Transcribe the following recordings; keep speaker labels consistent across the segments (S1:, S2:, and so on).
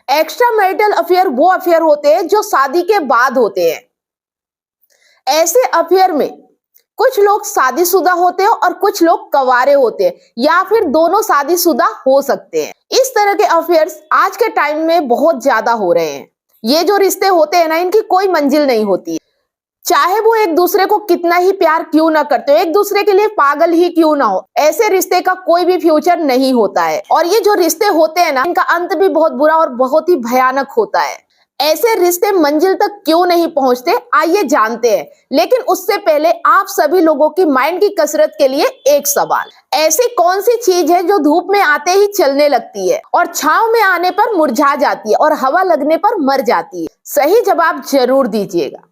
S1: Extra marital affair वो affair होते हैं जो शादी के बाद होते हैं। ऐसे अफेयर में कुछ लोग शादीशुदा होते हैं और कुछ लोग कंवारे होते हैं, या फिर दोनों शादीशुदा हो सकते हैं। इस तरह के अफेयर्स आज के टाइम में बहुत ज्यादा हो रहे हैं। ये जो रिश्ते होते हैं ना, इनकी कोई मंजिल नहीं होती है। चाहे वो एक दूसरे को कितना ही प्यार क्यों ना करते हो, एक दूसरे के लिए पागल ही क्यों ना हो, ऐसे रिश्ते का कोई भी फ्यूचर नहीं होता है। और ये जो रिश्ते होते हैं ना, इनका अंत भी बहुत बुरा और बहुत ही भयानक होता है। ऐसे रिश्ते मंजिल तक क्यों नहीं पहुंचते, आइए जानते हैं। लेकिन उससे पहले आप सभी लोगों की माइंड की कसरत के लिए एक सवाल। ऐसी कौन सी चीज है जो धूप में आते ही चलने लगती है और छांव में आने पर मुरझा जाती है और हवा लगने पर मर जाती है? सही जवाब जरूर दीजिएगा।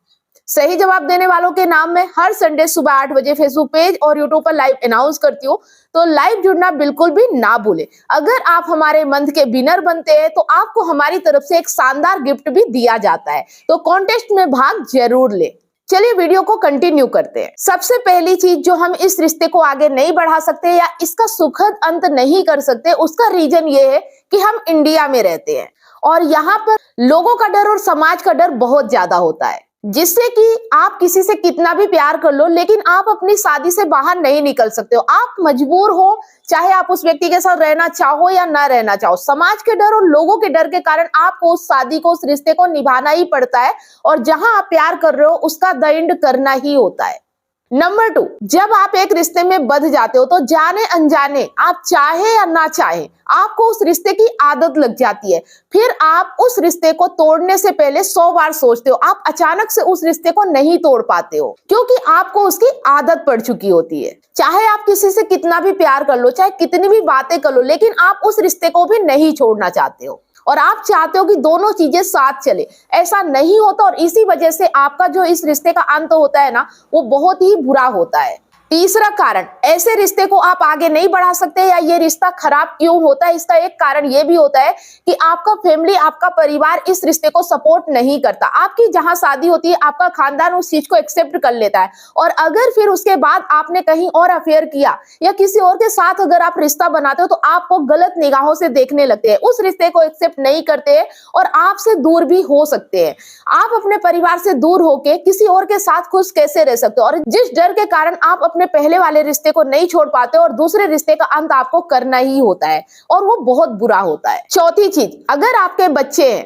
S1: सही जवाब देने वालों के नाम में हर संडे सुबह 8 बजे फेसबुक पेज और यूट्यूब पर लाइव अनाउंस करती हूँ, तो लाइव जुड़ना बिल्कुल भी ना भूले। अगर आप हमारे मंथ के विनर बनते हैं तो आपको हमारी तरफ से एक शानदार गिफ्ट भी दिया जाता है, तो कॉन्टेस्ट में भाग जरूर ले। चलिए वीडियो को कंटिन्यू करते हैं। सबसे पहली चीज जो हम इस रिश्ते को आगे नहीं बढ़ा सकते या इसका सुखद अंत नहीं कर सकते, उसका रीजन ये है कि हम इंडिया में रहते हैं और यहाँ पर लोगों का डर और समाज का डर बहुत ज्यादा होता है, जिससे कि आप किसी से कितना भी प्यार कर लो लेकिन आप अपनी शादी से बाहर नहीं निकल सकते हो। आप मजबूर हो, चाहे आप उस व्यक्ति के साथ रहना चाहो या ना रहना चाहो। समाज के डर और लोगों के डर के कारण आपको उस शादी को, उस रिश्ते को निभाना ही पड़ता है और जहां आप प्यार कर रहे हो उसका द एंड करना ही होता है। नंबर 2, जब आप एक रिश्ते में बंध जाते हो तो जाने अनजाने, आप चाहे या ना चाहे, आपको उस रिश्ते की आदत लग जाती है। फिर आप उस रिश्ते को तोड़ने से पहले 100 बार सोचते हो। आप अचानक से उस रिश्ते को नहीं तोड़ पाते हो क्योंकि आपको उसकी आदत पड़ चुकी होती है। चाहे आप किसी से कितना भी प्यार कर लो, चाहे कितनी भी बातें कर लो, लेकिन आप उस रिश्ते को भी नहीं छोड़ना चाहते हो और आप चाहते हो कि दोनों चीजें साथ चले। ऐसा नहीं होता और इसी वजह से आपका जो इस रिश्ते का अंत होता है ना, वो बहुत ही बुरा होता है। तीसरा कारण, ऐसे रिश्ते को आप आगे नहीं बढ़ा सकते या ये रिश्ता खराब क्यों होता है, इसका एक कारण ये भी होता है कि आपका फैमिली, आपका परिवार इस रिश्ते को सपोर्ट नहीं करता। आपकी जहां शादी होती है, आपका खानदान उस चीज को एक्सेप्ट कर लेता है और अगर फिर उसके बाद आपने कहीं और अफेयर किया या किसी और के साथ अगर आप रिश्ता बनाते हो तो आपको गलत निगाहों से देखने लगते हैं, उस रिश्ते को एक्सेप्ट नहीं करते हैं और आपसे दूर भी हो सकते हैं। आप अपने परिवार से दूर होके किसी और के साथ खुश कैसे रह सकते हो, और जिस डर के कारण आप अपने पहले वाले रिश्ते को नहीं छोड़ पाते और दूसरे रिश्ते का अंत आपको करना ही होता है और वो बहुत बुरा होता है। चौथी चीज, अगर आपके बच्चे हैं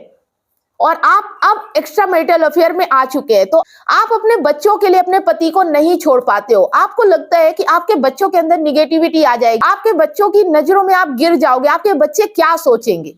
S1: और आप अब एक्स्ट्रा मैरिटल अफेयर में आ चुके हैं तो आप अपने बच्चों के लिए अपने पति को नहीं छोड़ पाते हो। आपको लगता है कि आपके बच्चों के अंदर निगेटिविटी आ जाएगी, आपके बच्चों की नजरों में आप गिर जाओगे, आपके बच्चे क्या सोचेंगे,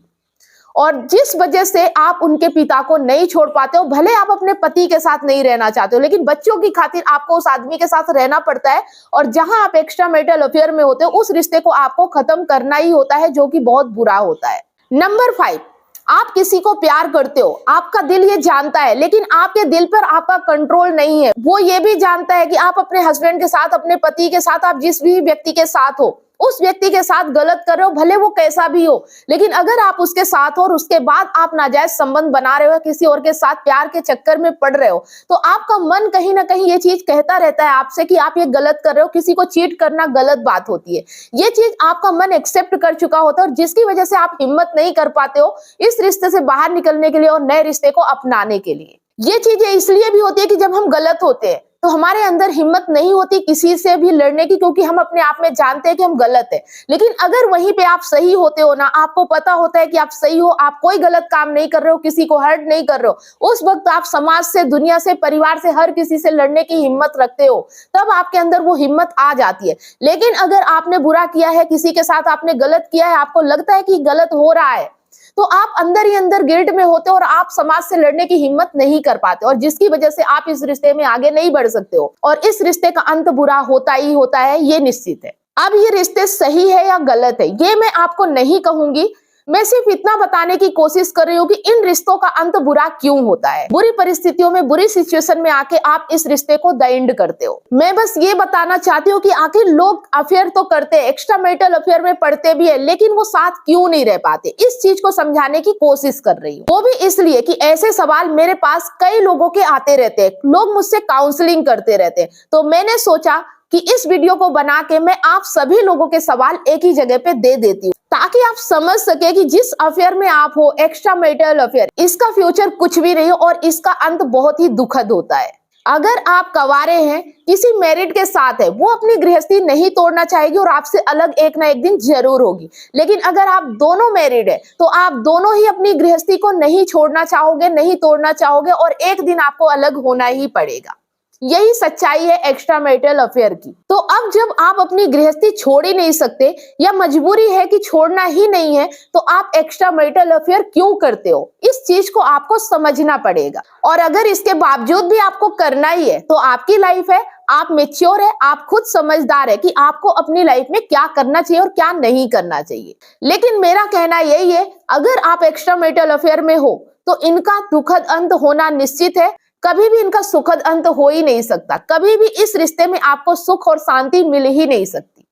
S1: और जिस वजह से आप उनके पिता को नहीं छोड़ पाते हो। भले आप अपने पति के साथ नहीं रहना चाहते हो लेकिन बच्चों की खातिर आपको उस आदमी के साथ रहना पड़ता है और जहां आप एक्स्ट्रा मैरिटल अफेयर में होते हो उस रिश्ते को आपको खत्म करना ही होता है, जो कि बहुत बुरा होता है। नंबर 5, आप किसी को प्यार करते हो, आपका दिल ये जानता है लेकिन आपके दिल पर आपका कंट्रोल नहीं है। वो ये भी जानता है कि आप अपने हस्बैंड के साथ, अपने पति के साथ, आप जिस भी व्यक्ति के साथ हो उस व्यक्ति के साथ गलत कर रहे हो, भले वो कैसा भी हो। लेकिन अगर आप उसके साथ हो और उसके बाद आप नाजायज संबंध बना रहे हो, किसी और के साथ प्यार के चक्कर में पड़ रहे हो, तो आपका मन कहीं ना कहीं ये चीज कहता रहता है आपसे कि आप ये गलत कर रहे हो। किसी को चीट करना गलत बात होती है, ये चीज आपका मन एक्सेप्ट कर चुका होता है और जिसकी वजह से आप हिम्मत नहीं कर पाते हो इस रिश्ते से बाहर निकलने के लिए और नए रिश्ते को अपनाने के लिए। ये चीजें इसलिए भी होती है कि जब हम गलत होते हैं तो हमारे अंदर हिम्मत नहीं होती किसी से भी लड़ने की, क्योंकि हम अपने आप में जानते हैं कि हम गलत है। लेकिन अगर वहीं पे आप सही होते हो ना, आपको पता होता है कि आप सही हो, आप कोई गलत काम नहीं कर रहे हो, किसी को हर्ट नहीं कर रहे हो, उस वक्त आप समाज से, दुनिया से, परिवार से, हर किसी से लड़ने की हिम्मत रखते हो, तब आपके अंदर वो हिम्मत आ जाती है। लेकिन अगर आपने बुरा किया है, किसी के साथ आपने गलत किया है, आपको लगता है कि गलत हो रहा है, तो आप अंदर ही अंदर गिल्ट में होते हो और आप समाज से लड़ने की हिम्मत नहीं कर पाते और जिसकी वजह से आप इस रिश्ते में आगे नहीं बढ़ सकते हो और इस रिश्ते का अंत बुरा होता ही होता है, ये निश्चित है। अब ये रिश्ते सही है या गलत है ये मैं आपको नहीं कहूंगी, मैं सिर्फ इतना बताने की कोशिश कर रही हूँ कि इन रिश्तों का अंत बुरा क्यों होता है। बुरी परिस्थितियों में, बुरी सिचुएशन में आके आप इस रिश्ते को द एंड करते हो। मैं बस ये बताना चाहती हूँ कि आखिर लोग अफेयर तो करते हैं, एक्स्ट्रा मैरिटल अफेयर में पड़ते भी है, लेकिन वो साथ क्यों नहीं रह पाते, इस चीज को समझाने की कोशिश कर रही हूँ। वो भी इसलिए कि ऐसे सवाल मेरे पास कई लोगों के आते रहते हैं, लोग मुझसे काउंसलिंग करते रहते हैं, तो मैंने सोचा कि इस वीडियो को बना के मैं आप सभी लोगों के सवाल एक ही जगह पे दे देती हूँ ताकि आप समझ सके कि जिस अफेयर में आप हो, एक्स्ट्रा मैरिटल अफेयर, इसका फ्यूचर कुछ भी नहीं और इसका अंत बहुत ही दुखद होता है। अगर आप कवारे हैं, किसी मैरिड के साथ है, वो अपनी गृहस्थी नहीं तोड़ना चाहेगी और आपसे अलग एक ना एक दिन जरूर होगी। लेकिन अगर आप दोनों मैरिड है तो आप दोनों ही अपनी गृहस्थी को नहीं छोड़ना चाहोगे, नहीं तोड़ना चाहोगे और एक दिन आपको अलग होना ही पड़ेगा। यही सच्चाई है एक्स्ट्रा मैरिटल अफेयर की। तो अब जब आप अपनी गृहस्थी छोड़ ही नहीं सकते या मजबूरी है कि छोड़ना ही नहीं है, तो आप एक्स्ट्रा मैरिटल अफेयर क्यों करते हो, इस चीज को आपको समझना पड़ेगा। और अगर इसके बावजूद भी आपको करना ही है तो आपकी लाइफ है, आप मैच्योर है, आप खुद समझदार है कि आपको अपनी लाइफ में क्या करना चाहिए और क्या नहीं करना चाहिए। लेकिन मेरा कहना यही है, अगर आप एक्स्ट्रा मैरिटल अफेयर में हो तो इनका दुखद अंत होना निश्चित है। कभी भी इनका सुखद अंत हो ही नहीं सकता। कभी भी इस रिश्ते में आपको सुख और शांति मिल ही नहीं सकती।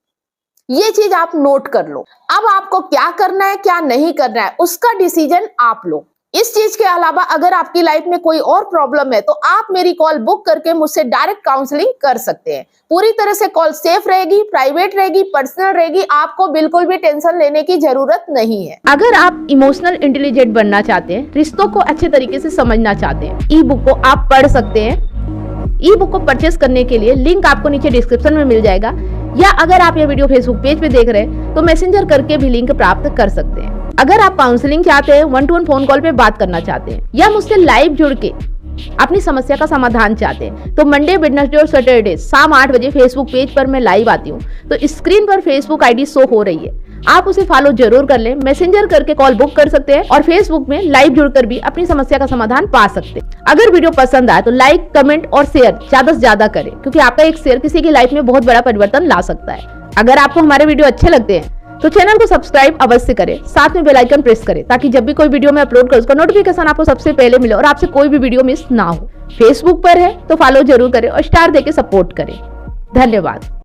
S1: ये चीज आप नोट कर लो। अब आपको क्या करना है, क्या नहीं करना है, उसका डिसीजन आप लो। इस चीज के अलावा अगर आपकी लाइफ में कोई और प्रॉब्लम है तो आप मेरी कॉल बुक करके मुझसे डायरेक्ट काउंसलिंग कर सकते हैं। पूरी तरह से कॉल सेफ रहेगी, प्राइवेट रहेगी, पर्सनल रहेगी। आपको बिल्कुल भी टेंशन लेने की जरूरत नहीं है।
S2: अगर आप इमोशनल इंटेलिजेंट बनना चाहते हैं, रिश्तों को अच्छे तरीके से समझना चाहते हैं, ई बुक को आप पढ़ सकते हैं। ई बुक को परचेस करने के लिए लिंक आपको नीचे डिस्क्रिप्शन में मिल जाएगा, या अगर आप ये वीडियो फेसबुक पेज पे देख रहे हैं तो मैसेंजर करके भी लिंक प्राप्त कर सकते हैं। अगर आप काउंसलिंग चाहते हैं, 1-to-1 फोन कॉल पे बात करना चाहते हैं, या मुझसे लाइव जुड़ के अपनी समस्या का समाधान चाहते हैं, तो मंडे, वेडनेसडे और सैटरडे शाम 8 बजे फेसबुक पेज पर मैं लाइव आती हूँ। तो स्क्रीन पर फेसबुक आईडी शो हो रही है, आप उसे फॉलो जरूर कर लें। मैसेंजर करके कॉल बुक कर सकते हैं और फेसबुक में लाइव जुड़कर भी अपनी समस्या का समाधान पा सकते हैं। अगर वीडियो पसंद आए तो लाइक, कमेंट और शेयर ज्यादा से ज्यादा करें, क्योंकि आपका एक शेयर किसी की लाइफ में बहुत बड़ा परिवर्तन ला सकता है। अगर आपको हमारे वीडियो अच्छे लगते हैं तो चैनल को सब्सक्राइब अवश्य करें, साथ में बेल आइकन प्रेस करें, ताकि जब भी कोई वीडियो मैं अपलोड करूं उसका नोटिफिकेशन आपको सबसे पहले मिले और आपसे कोई भी वीडियो मिस ना हो। फेसबुक पर है तो फॉलो जरूर करें और स्टार देके सपोर्ट करें। धन्यवाद।